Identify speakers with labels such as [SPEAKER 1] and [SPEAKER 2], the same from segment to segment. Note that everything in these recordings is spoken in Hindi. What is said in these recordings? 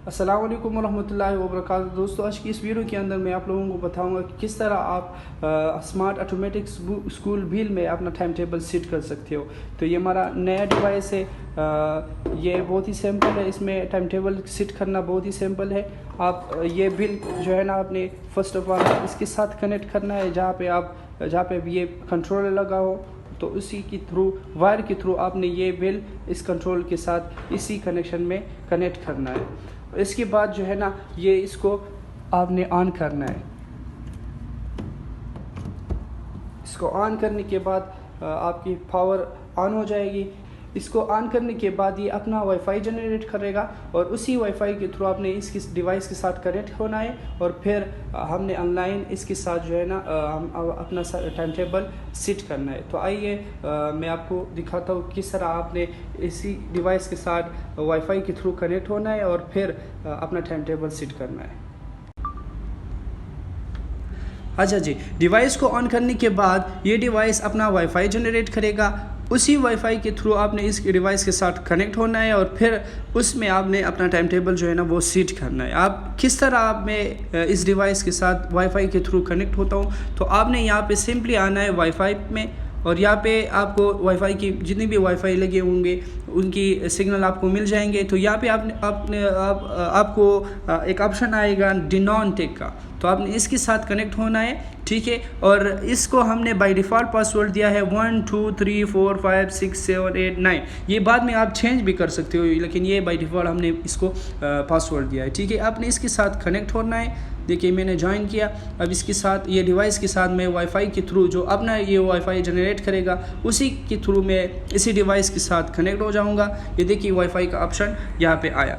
[SPEAKER 1] अस्सलाम वालेकुम रहमतुल्लाहि व बरकातहू। दोस्तों, आज की इस वीडियो के अंदर मैं आप लोगों को बताऊंगा कि किस तरह आप स्मार्ट ऑटोमेटिक स्कूल व्हील में अपना टाइम टेबल सेट कर सकते हो। तो ये हमारा नया डिवाइस है। ये बहुत ही सिंपल है, इसमें टाइम टेबल सेट करना बहुत ही सिंपल है। आप ये व्हील जो है ना, आपने फर्स्ट ऑफ ऑल इसके साथ कनेक्ट करना है जहाँ पे ये कंट्रोलर लगा हो। तो उसी के थ्रू, वायर के थ्रू आपने ये व्हील इस कंट्रोल के साथ इसी कनेक्शन में कनेक्ट करना है। इसके बाद जो है ना, ये इसको आपने ऑन करना है। इसको ऑन करने के बाद आपकी पावर ऑन हो जाएगी। इसको ऑन करने के बाद ये अपना वाईफाई जनरेट करेगा और उसी वाईफाई के थ्रू आपने इसकी डिवाइस के साथ कनेक्ट होना है और फिर हमने ऑनलाइन इसके साथ जो है ना हम अपना टाइम टेबल सेट करना है। तो आइए मैं आपको दिखाता हूँ किस तरह आपने इसी डिवाइस के साथ वाईफाई के थ्रू कनेक्ट होना है और फिर अपना टाइम टेबल सेट करना है। अच्छा जी, डिवाइस को ऑन करने के बाद ये डिवाइस अपना वाईफाई जनरेट करेगा। उसी वाईफाई के थ्रू आपने इस डिवाइस के साथ कनेक्ट होना है और फिर उसमें आपने अपना टाइम टेबल जो है ना वो सेट करना है। आप किस तरह आप में इस डिवाइस के साथ वाईफाई के थ्रू कनेक्ट होता हूँ, तो आपने यहाँ पे सिंपली आना है वाईफाई में और यहाँ पे आपको वाईफाई की जितनी भी वाईफाई लगे होंगे उनकी सिग्नल आपको मिल जाएंगे। तो यहाँ पे आपको एक ऑप्शन आएगा डिनॉन टेक का, तो आपने इसके साथ कनेक्ट होना है, ठीक है। और इसको हमने बाय डिफ़ॉल्ट पासवर्ड दिया है 1 2 3 4 5 6 7 8 9। ये बाद में आप चेंज भी कर सकते हो, लेकिन ये बाय डिफ़ॉल्ट हमने इसको पासवर्ड दिया है, ठीक है। आपने इसके साथ कनेक्ट होना है। देखिए मैंने ज्वाइन किया। अब इसके साथ ये डिवाइस के साथ मैं वाईफाई के थ्रू जो अपना ये वाईफाई जनरेट करेगा उसी के थ्रू मैं इसी डिवाइस के साथ कनेक्ट हो जाऊंगा। ये देखिए वाईफाई का ऑप्शन यहाँ पे आया।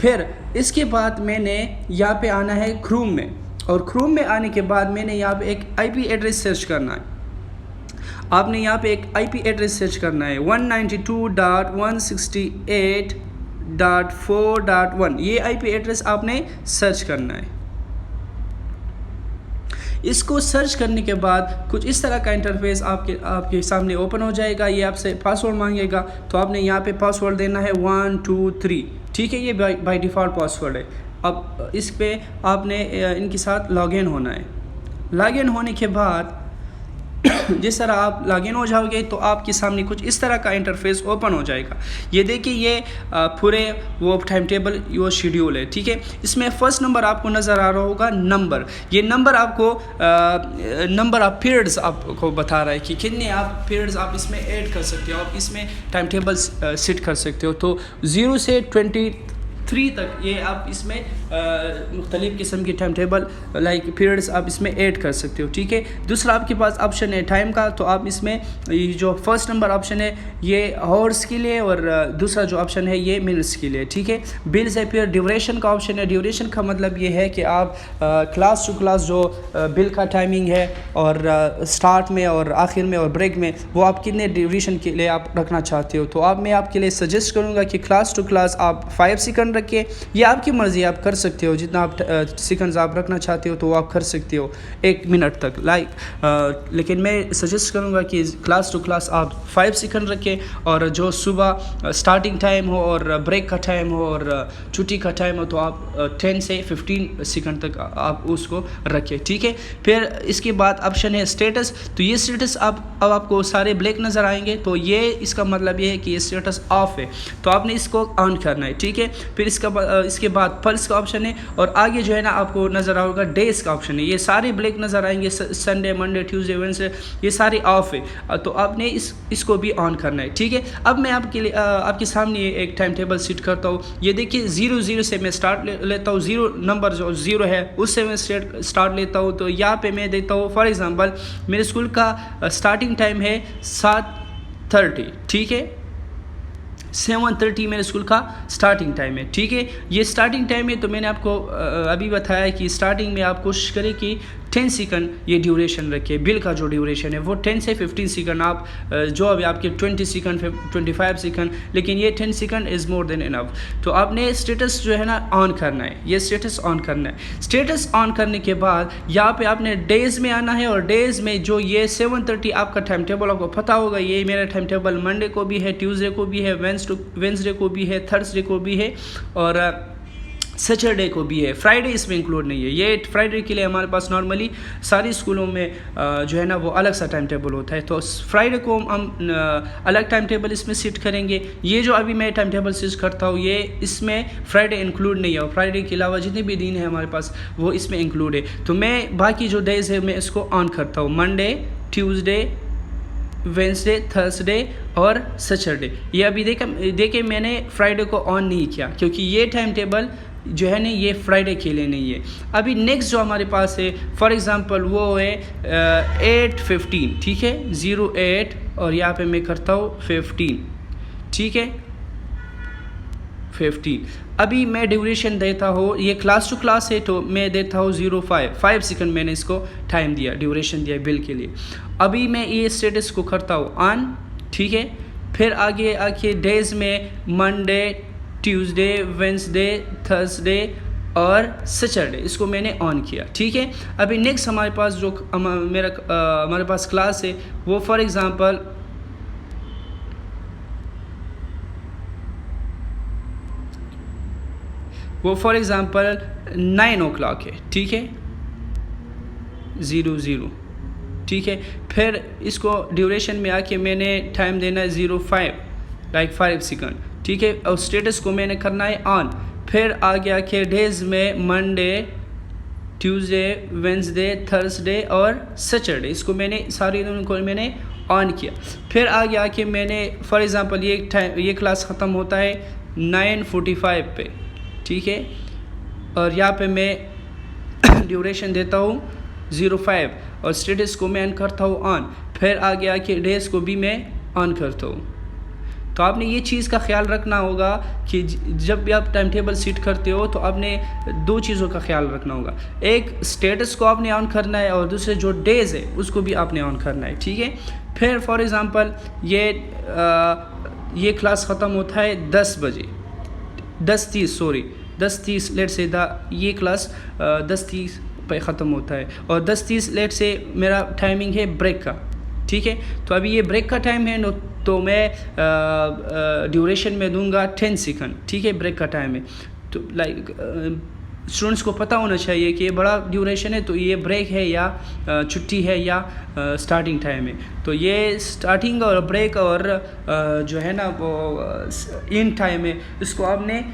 [SPEAKER 1] फिर इसके बाद मैंने यहाँ पे आना है क्रोम में, और क्रोम में आने के बाद मैंने यहाँ पे एक IP एड्रेस सर्च करना है। आपने यहाँ पे एक IP एड्रेस सर्च करना है 192.168.4.1। ये IP एड्रेस आपने सर्च करना है। इसको सर्च करने के बाद कुछ इस तरह का इंटरफेस आपके सामने ओपन हो जाएगा। ये आपसे पासवर्ड मांगेगा, तो आपने यहाँ पे पासवर्ड देना है 1 2 3, ठीक है। ये बाय डिफ़ॉल्ट पासवर्ड है। अब इस पे आपने इनके साथ लॉगिन होना है। लॉगिन होने के बाद जिस तरह आप लॉगिन हो जाओगे तो आपके सामने कुछ इस तरह का इंटरफेस ओपन हो जाएगा। ये देखिए ये पूरे वो टाइम टेबल वो शेड्यूल है, ठीक है। इसमें फर्स्ट नंबर आपको नज़र आ रहा होगा नंबर। ये नंबर आपको नंबर ऑफ पीरियड्स आपको बता रहा है कि कितने आप पीरियड्स आप इसमें ऐड कर सकते हो, आप इसमें टाइम टेबल सेट कर सकते हो। तो 0 से 23 तक ये आप इसमें मुख्तलिफ़ किस्म की टाइम टेबल लाइक पीरियड्स आप इसमें ऐड कर सकते हो, ठीक है। दूसरा आपके पास ऑप्शन है टाइम का, तो आप इसमें ये जो फर्स्ट नंबर ऑप्शन है ये आवर्स के लिए और दूसरा जो ऑप्शन है ये मिनट्स के लिए, ठीक है। बिल्स है। फिर ड्यूरेशन का ऑप्शन है। ड्यूरेशन का मतलब ये है कि आप क्लास टू क्लास जो बिल का टाइमिंग है और स्टार्ट में और आखिर में और ब्रेक में वो आप कितने ड्यूरेशन के लिए आप रखना चाहते हो। तो मैं आपके लिए सजेस्ट करूँगा कि क्लास टू क्लास आप 5 सेकंड रखिए। ये आपकी मर्ज़ी, आप कर सकते हो जितना आप सेकंड्स आप रखना चाहते हो तो वो आप कर सकते हो 1 मिनट तक लेकिन मैं सजेस्ट करूँगा कि क्लास टू क्लास आप 5 सेकंड रखें और जो सुबह स्टार्टिंग टाइम हो और ब्रेक का टाइम हो और छुट्टी का टाइम हो तो आप 10 से 15 सेकंड तक आप उसको रखें, ठीक है। फिर इसके बाद ऑप्शन है स्टेटस। तो ये स्टेटस अब आपको सारे ब्लैक नज़र आएंगे, तो ये इसका मतलब ये है कि ये स्टेटस ऑफ है, तो आपने इसको ऑन करना है, ठीक है। फिर इसके बाद पल्स का ऑप्शन है और आगे जो है ना आपको नज़र आएगा डेज का ऑप्शन है। ये सारे ब्लैक नज़र आएंगे, संडे मंडे ट्यूसडे वेडनेसडे ये सारे ऑफ है, तो आपने इसको भी ऑन करना है, ठीक है। अब मैं आपके सामने एक टाइम टेबल सेट करता हूँ। ये देखिए 0 से मैं स्टार्ट लेता हूँ। 0 नंबर जो 0 है उससे मैं स्टार्ट लेता हूँ। तो यहाँ पे मैं देता हूँ फॉर एग्ज़ाम्पल मेरे स्कूल का स्टार्टिंग टाइम है 7:30, ठीक है। 7:30 मेरे स्कूल का स्टार्टिंग टाइम है, ठीक है। ये स्टार्टिंग टाइम है, तो मैंने आपको अभी बताया कि स्टार्टिंग में आप कोशिश करें कि 10 सेकंड ये ड्यूरेशन रखिए। बिल का जो ड्यूरेशन है वो 10 से 15 सेकंड, आप जो अभी आपके 20 सेकंड 25 सेकंड, लेकिन ये 10 second is more than enough. तो आपने स्टेटस जो है ना ऑन करना है, ये स्टेटस ऑन करना है। स्टेटस ऑन करने के बाद यहाँ पे आपने डेज़ में आना है और डेज़ में जो ये 7:30 आपका टाइम टेबल आपको पता होगा, ये मेरा टाइम टेबल मंडे को भी है, ट्यूसडे को भी है, वेंसडे को भी है, थर्सडे को भी है और सैटरडे को भी है, फ्राइडे इसमें इंक्लूड नहीं है। ये फ्राइडे के लिए हमारे पास नॉर्मली सारी स्कूलों में जो है ना वो अलग सा टाइम टेबल होता है, तो फ्राइडे को हम अलग टाइम टेबल इसमें सेट करेंगे। ये जो अभी मैं टाइम टेबल सेट करता हूँ ये इसमें फ्राइडे इंक्लूड नहीं है, और फ्राइडे के अलावा जितने भी दिन है हमारे पास वो इसमें इंक्लूड है। तो मैं बाकी जो डेज है मैं इसको ऑन करता हूँ, मंडे, ट्यूसडे, वेंसडे, थर्सडे और सैटरडे। ये अभी देखे मैंने फ्राइडे को ऑन नहीं किया क्योंकि ये टाइम टेबल जो है ना ये फ्राइडे के लिए नहीं है। अभी नेक्स्ट जो हमारे पास है फॉर एग्ज़ाम्पल वो है 8:15, ठीक है, 08 और यहाँ पे मैं करता हूँ 15, ठीक है, 15। अभी मैं ड्यूरेशन देता हूँ, ये क्लास टू क्लास है तो मैं देता हूँ 5 सेकंड मैंने इसको टाइम दिया, ड्यूरेशन दिया बिल के लिए। अभी मैं ये स्टेटस को करता हूँ ऑन, ठीक है। फिर आगे आके डेज में मंडे, ट्यूसडे, वेंसडे, थर्सडे और सैटरडे इसको मैंने ऑन किया, ठीक है। अभी नेक्स्ट हमारे पास जो हमारे पास क्लास है वो फॉर एग्ज़ाम्पल वो फॉर एग्ज़ाम्पल 9 o'clock है, ठीक है, 00, ठीक है। फिर इसको ड्यूरेशन में आके मैंने टाइम देना है 5 सेकंड, ठीक है, और स्टेटस को मैंने करना है ऑन। फिर आगे आके डेज में मंडे, ट्यूसडे, वेंसडे, थर्सडे और सैटरडे इसको मैंने सारे दिनों को मैंने ऑन किया। फिर आगे आके मैंने फॉर एग्ज़ाम्पल ये क्लास ख़त्म होता है 9:45 पे, ठीक है, और यहाँ पे मैं ड्यूरेशन देता हूँ 05 और स्टेटस को मैं ऑन करता हूँ ऑन। फिर आगे आके डेज को भी मैं ऑन करता हूँ। तो आपने ये चीज़ का ख्याल रखना होगा कि जब भी आप टाइम टेबल सेट करते हो तो आपने 2 चीज़ों का ख्याल रखना होगा, एक स्टेटस को आपने ऑन करना है और दूसरे जो डेज़ है उसको भी आपने ऑन करना है, ठीक है। फिर फॉर एग्ज़ाम्पल ये क्लास ख़त्म होता है 10 बजे, 10:30 लेट से ये क्लास 10:30 पे ख़त्म होता है और 10:30 लेट से मेरा टाइमिंग है ब्रेक का, ठीक है। तो अभी ये ब्रेक का टाइम है तो मैं ड्यूरेशन में दूंगा 10 सेकंड, ठीक है, ब्रेक का टाइम है। तो लाइक स्टूडेंट्स को पता होना चाहिए कि ये बड़ा ड्यूरेशन है तो ये ब्रेक है या छुट्टी है या स्टार्टिंग टाइम है। तो ये स्टार्टिंग और ब्रेक और जो है ना वो इन टाइम है, इसको आपने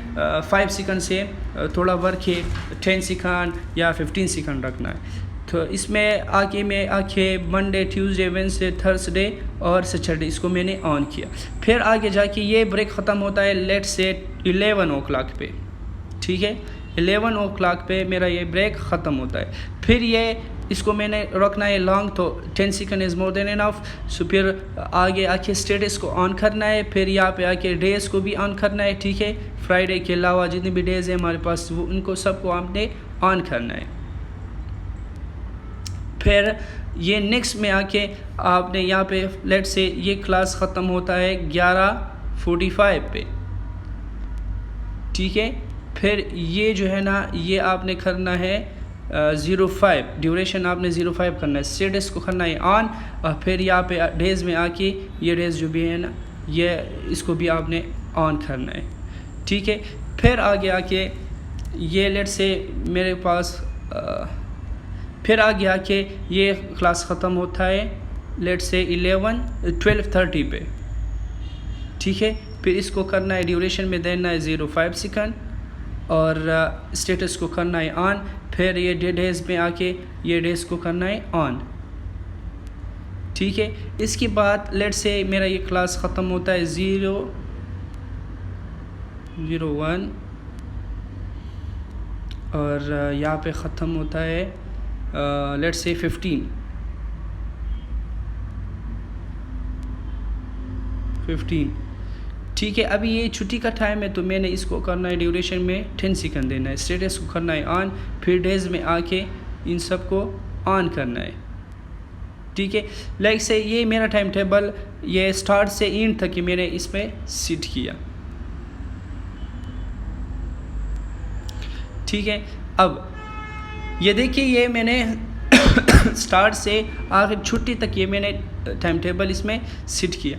[SPEAKER 1] 5 सेकंड से थोड़ा वर्क है 10 सेकंड या 15 सेकंड रखना है। तो इसमें आके मंडे, ट्यूसडे, वेंसडे, थर्सडे और सैटरडे इसको मैंने ऑन किया। फिर आगे जाके ये ब्रेक ख़त्म होता है लेट से 11 o'clock पे, ठीक है, 11 o'clock पे मेरा ये ब्रेक ख़त्म होता है। फिर ये इसको मैंने रखना है लॉन्ग, तो 10 second is more than enough. So फिर आगे आके स्टेटस को ऑन करना है, फिर यहाँ पे आके डेज़ को भी ऑन करना है, ठीक है। फ्राइडे के अलावा जितने भी डेज़ हैं हमारे पास वो उनको सबको आपने ऑन करना है। फिर ये नेक्स्ट में आके आपने यहाँ पे लेट से ये क्लास ख़त्म होता है 11:45 पे, ठीक है। फिर ये जो है ना ये आपने करना है 05, ड्यूरेशन आपने 05 करना है, स्टेटस को करना है ऑन, और फिर यहाँ पे डेज़ में आके ये डेज़ जो भी है ना ये इसको भी आपने ऑन करना है, ठीक है। फिर आगे आके ये लेट से मेरे पास फिर आगे आके ये क्लास ख़त्म होता है लेट से 12:30 पे, ठीक है। फिर इसको करना है ड्यूरेशन में देना है 05 सेकंड और स्टेटस को करना है ऑन। फिर ये डेज़ में आके ये डेज़ को करना है ऑन, ठीक है। इसके बाद लेट से मेरा ये क्लास ख़त्म होता है 0:01 और यहाँ पे ख़त्म होता है लेट्स से 15, ठीक है। अभी ये छुट्टी का टाइम है तो मैंने इसको करना है ड्यूरेशन में 10 सेकंड देना है, स्टेटस को करना है ऑन, फिर डेज़ में आके इन सब को ऑन करना है, ठीक है। लाइक से ये मेरा टाइम टेबल ये स्टार्ट से एंड तक कि मैंने इसमें सेट किया, ठीक है। अब ये देखिए ये मैंने स्टार्ट से आखिर छुट्टी तक ये मैंने टाइम टेबल इसमें सेट किया।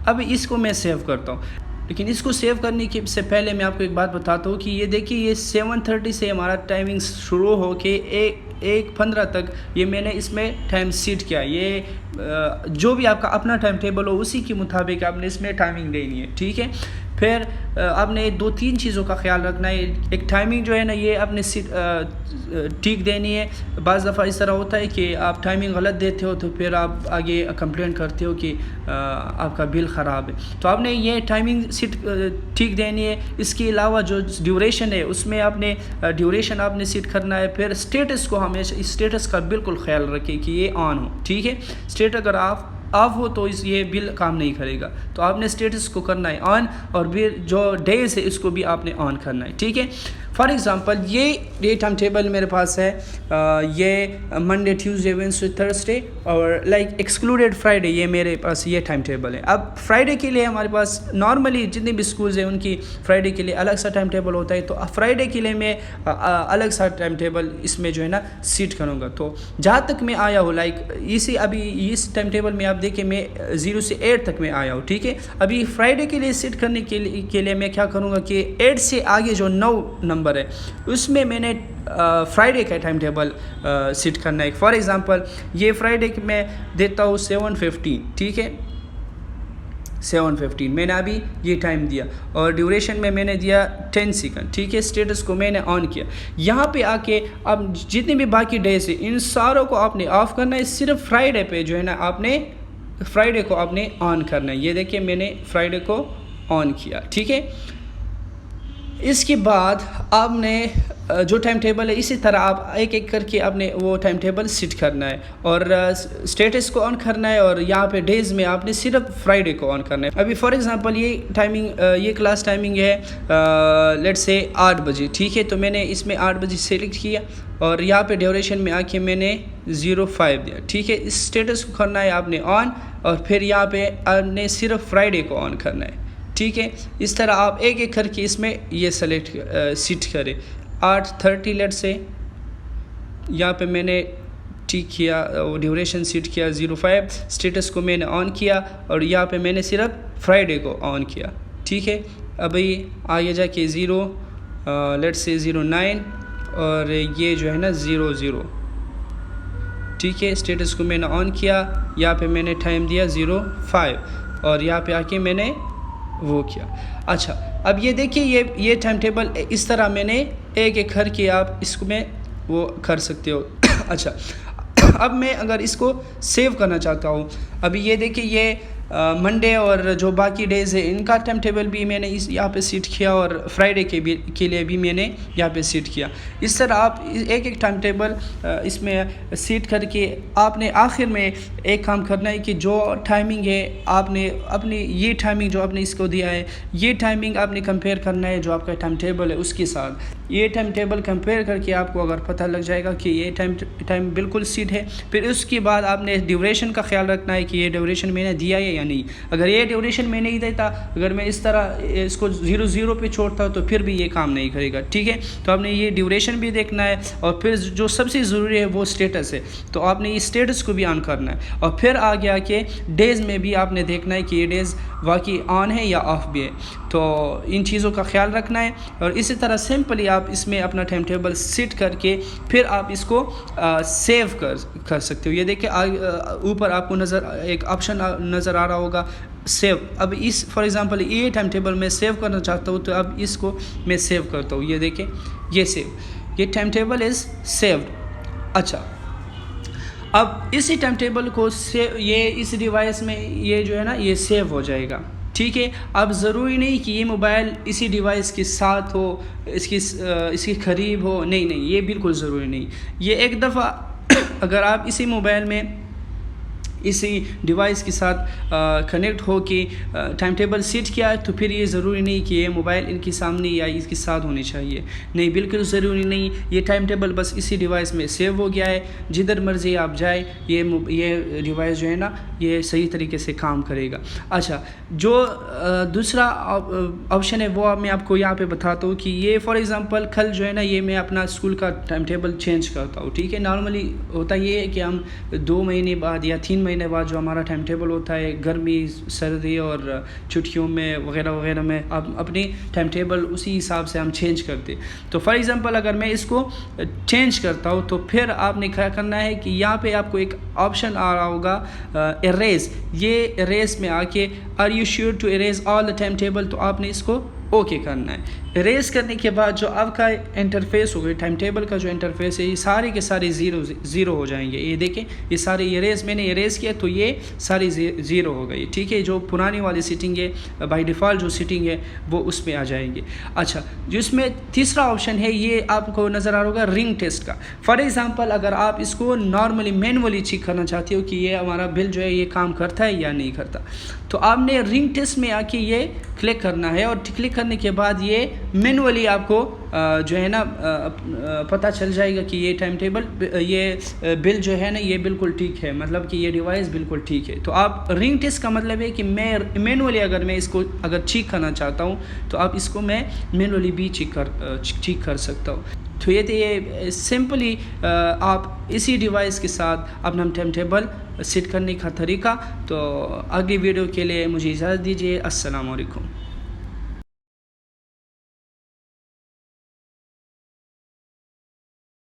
[SPEAKER 1] अब इसको मैं सेव करता हूँ। लेकिन इसको सेव करने के से पहले मैं आपको एक बात बताता हूँ कि ये देखिए ये 7:30 से हमारा टाइमिंग शुरू हो के 1:15 तक ये मैंने इसमें टाइम सेट किया। ये जो भी आपका अपना टाइम टेबल हो उसी के मुताबिक आपने इसमें टाइमिंग देनी है, ठीक है। फिर आपने 2-3 चीज़ों का ख्याल रखना है। एक टाइमिंग जो है ना ये आपने ठीक देनी है। बाज़ दफ़ा इस तरह होता है कि आप टाइमिंग गलत देते हो तो फिर आप आगे कंप्लेंट करते हो कि आपका बिल ख़राब है। तो आपने ये टाइमिंग ठीक देनी है। इसके अलावा जो ड्यूरेशन है उसमें आपने ड्यूरेशन आपने सेट करना है। फिर स्टेटस को हमेशा स्टेटस का बिल्कुल ख्याल रखें कि ये ऑन हो, ठीक है। स्टेटस अगर ऑफ हो तो ये बिल काम नहीं करेगा। तो आपने स्टेटस को करना है ऑन, और फिर जो डेज है इसको भी आपने ऑन करना है, ठीक है। फॉर एग्ज़ाम्पल ये टाइम टेबल मेरे पास है, ये मंडे ट्यूसडे वेडनेसडे थर्सडे और लाइक एक्सक्लूडेड फ्राइडे, ये मेरे पास ये टाइम टेबल है। अब फ्राइडे के लिए हमारे पास नॉर्मली जितने भी स्कूल्स हैं उनकी फ्राइडे के लिए अलग सा टाइम टेबल होता है। तो फ्राइडे के लिए मैं अलग सा टाइम टेबल इसमें जो है ना सेट करूँगा। तो जहाँ तक मैं आया हूँ लाइक अभी इस टाइम टेबल में आप देखिए मैं 0 से 8 तक मैं आया हूँ, ठीक है। अभी फ्राइडे के लिए सेट करने के लिए मैं क्या करूँगा कि 8 से आगे जो 9 नंबर है उसमें मैंने फ्राइडे का टाइम टेबल सेट करना है। फॉर एग्ज़ाम्पल ये फ्राइडे मैं देता हूँ 7:15, ठीक है। 7:15 मैंने अभी ये टाइम दिया और ड्यूरेशन में मैंने दिया 10 सेकंड, ठीक है। स्टेटस को मैंने ऑन किया। यहाँ पे आके अब जितने भी बाकी डेज है इन सारों को आपने ऑफ करना है। सिर्फ फ्राइडे पे जो है ना आपने फ्राइडे को आपने ऑन करना है। ये देखिए मैंने फ्राइडे को ऑन किया, ठीक है। इसके बाद आपने जो टाइम टेबल है इसी तरह आप एक एक करके आपने वो टाइम टेबल सेट करना है और स्टेटस को ऑन करना है। और यहाँ पे डेज़ में आपने सिर्फ फ्राइडे को ऑन करना है। अभी फॉर एग्जांपल ये टाइमिंग ये क्लास टाइमिंग है लेट्स से 8 बजे, ठीक है। तो मैंने इसमें 8 बजे सेलेक्ट किया और यहाँ पे ड्यूरेशन में आके मैंने 05 दिया, ठीक है। इस स्टेटस को करना है आपने ऑन और फिर यहाँ पे आपने सिर्फ फ्राइडे को ऑन करना है, ठीक है। इस तरह आप एक एक करके इसमें ये सेलेक्ट सेट करें। 8:30 लेट से यहाँ पे मैंने ठीक किया, ड्यूरेशन सेट किया 05, स्टेटस को मैंने ऑन किया और यहाँ पे मैंने सिर्फ फ्राइडे को ऑन किया, ठीक है। अभी आगे जाके 0 लेट से 09 और ये जो है ना 00, ठीक है। स्टेटस को मैंने ऑन किया, यहाँ पे मैंने टाइम दिया 05 और यहाँ पे आके मैंने वो किया। अच्छा अब ये देखिए ये टाइम टेबल इस तरह मैंने एक एक करके आप इसको में वो कर सकते हो। अच्छा अब मैं अगर इसको सेव करना चाहता हूँ, अभी ये देखिए ये मंडे और जो बाकी डेज़ है इनका टाइम टेबल भी मैंने इस यहाँ पे सेट किया और फ्राइडे के लिए भी मैंने यहाँ पे सेट किया। इस तरह आप एक एक टाइम टेबल इसमें सेट करके आपने आखिर में एक काम करना है कि जो टाइमिंग है आपने अपनी ये टाइमिंग जो आपने इसको दिया है ये टाइमिंग आपने कंपेयर करना है जो आपका टाइम टेबल है उसके साथ। ये टाइम टेबल कंपेयर करके आपको अगर पता लग जाएगा कि ये टाइम बिल्कुल सेट है, फिर उसके बाद आपने ड्यूरेशन का ख्याल रखना है कि ये ड्यूरेशन मैंने दिया है या नहीं। अगर ये ड्यूरेशन मैं नहीं देता, अगर मैं इस तरह इसको 0 पे छोड़ता तो फिर भी ये काम नहीं करेगा, ठीक है। तो आपने ये ड्यूरेशन भी देखना है और फिर जो सबसे ज़रूरी है वो स्टेटस है, तो आपने ये स्टेटस को भी ऑन करना है। और फिर आगे आके डेज़ में भी आपने देखना है कि ये डेज़ वाकई ऑन है या ऑफ भी है, तो इन चीज़ों का ख्याल रखना है। और इसी तरह सिंपली आप इसमें अपना टाइम टेबल सेट करके फिर आप इसको सेव कर सकते हो। ये देखिए ऊपर आपको एक ऑप्शन नज़र आ रहा होगा सेव। अब इस फॉर एग्ज़ाम्पल ये टाइम टेबल मैं सेव करना चाहता हूँ तो अब इसको मैं सेव करता हूँ। ये देखिए ये सेव, ये टाइम टेबल इज़ सेव्ड। अच्छा अब इसी टाइम टेबल को ये इस डिवाइस में ये जो है ना ये सेव हो जाएगा, ठीक है। अब ज़रूरी नहीं कि ये मोबाइल इसी डिवाइस के साथ हो, इसके करीब हो, नहीं, ये बिल्कुल ज़रूरी नहीं। ये एक दफ़ा अगर आप इसी मोबाइल में इसी डिवाइस के साथ कनेक्ट हो के टाइम टेबल सेट किया तो फिर ये ज़रूरी नहीं कि ये मोबाइल इनके सामने या इसके साथ होनी चाहिए, नहीं, बिल्कुल ज़रूरी नहीं। ये टाइम टेबल बस इसी डिवाइस में सेव हो गया है, जिधर मर्ज़ी आप जाए ये डिवाइस जो है ना ये सही तरीके से काम करेगा। अच्छा जो दूसरा ऑप्शन है वो मैं आपको यहाँ पे बताता हूँ कि ये फॉर एग्ज़ाम्पल कल जो है ना ये मैं अपना स्कूल का टाइम टेबल चेंज करता हूँ, ठीक है। नॉर्मली होता ये है कि हम 2 महीने बाद या 3 महीने बाद जो हमारा टाइम टेबल होता है गर्मी सर्दी और छुट्टियों में वगैरह वगैरह में आप अपनी टाइम टेबल उसी हिसाब से हम चेंज करते। तो फॉर एग्ज़ाम्पल अगर मैं इसको चेंज करता हूँ तो फिर आपने क्या करना है कि यहाँ पे आपको एक ऑप्शन आ रहा होगा इरेज। ये इरेज में आके are you sure to erase all the time table, तो आपने इसको ओके करना है। इरेज करने के बाद जो आपका इंटरफेस होगा टाइम टेबल का जो इंटरफेस है ये सारे के सारे ज़ीरो हो जाएंगे। ये देखें ये सारे इरेज मैंने इरेज किया तो ये सारी ज़ीरो हो गई, ठीक है। जो पुरानी वाली सीटिंग है बाय डिफ़ॉल्ट जो सीटिंग है वो उसमें आ जाएंगे। अच्छा, जिसमें तीसरा ऑप्शन है ये आपको नज़र आ रहा होगा रिंग टेस्ट का। फॉर एग्ज़ाम्पल अगर आप इसको नॉर्मली मैनुअली चेक करना चाहते हो कि ये हमारा बिल जो है ये काम करता है या नहीं करता, तो आपने रिंग टेस्ट में आके ये क्लिक करना है। और क्लिक करने के बाद ये मैनुअली आपको जो है ना पता चल जाएगा कि ये टाइम टेबल ये बिल जो है ना ये बिल्कुल ठीक है, मतलब कि ये डिवाइस बिल्कुल ठीक है। तो आप रिंग टेस्ट का मतलब है कि मैं मैनुअली अगर मैं इसको अगर चेक करना चाहता हूँ तो आप इसको मैं मैनुअली भी चेक कर सकता हूँ। तो ये सिंपली आप इसी डिवाइस के साथ अपना टाइम टेबल सेट करने का तरीका। तो अगली वीडियो के लिए मुझे इजाज़त दीजिए। अस्सलाम वालेकुम।